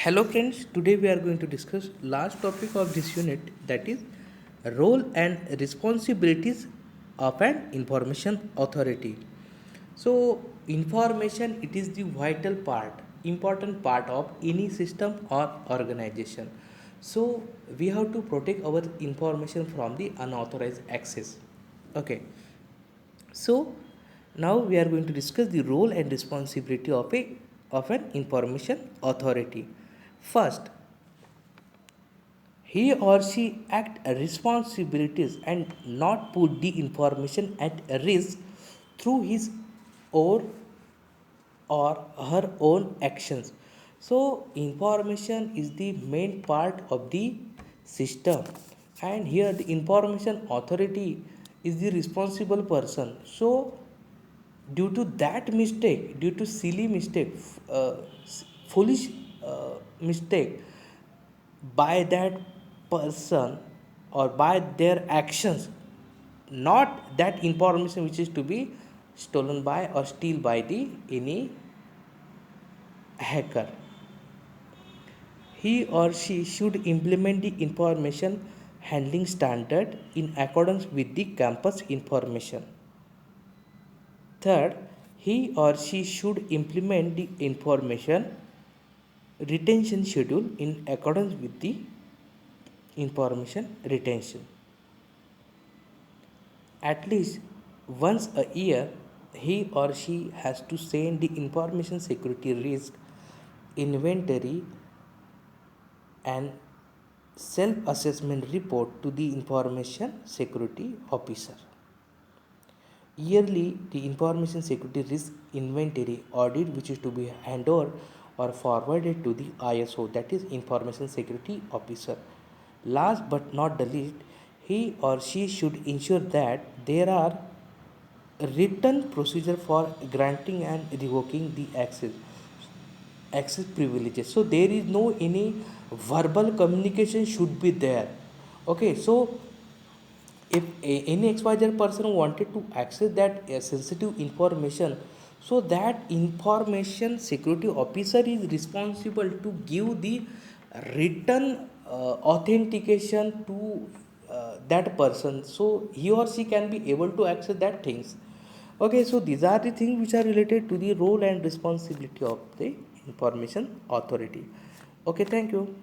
Hello friends, today we are going to discuss last topic of this unit, that is role and responsibilities of an information authority. So information, it is the vital part, important part of any system or organization. So we have to protect our information from the unauthorized access. Okay. So now we are going to discuss the role and responsibility of an information authority. First, he or she act responsibilities and not put the information at risk through his or her own actions. So information is the main part of the system, and here the information authority is the responsible person. So due to silly mistake, foolish mistake by that person or by their actions, not that information which is to be stolen by or steal by the any hacker, he or she should implement the information handling standard in accordance with the campus information. Third, he or she should implement the information retention schedule in accordance with the information retention. At least once a year, he or she has to send the information security risk inventory and self assessment report to the information security officer. Yearly, the information security risk inventory audit, which is to be handed over or forwarded to the ISO, that is information security officer. Last but not the least, he or she should ensure that there are written procedure for granting and revoking the access privileges. So there is no any verbal communication should be there. Okay, so if any xyz person wanted to access that sensitive information, so that information security officer is responsible to give the written authentication to that person, so he or she can be able to access that things. Okay, so these are the things which are related to the role and responsibility of the information authority. Okay, thank you.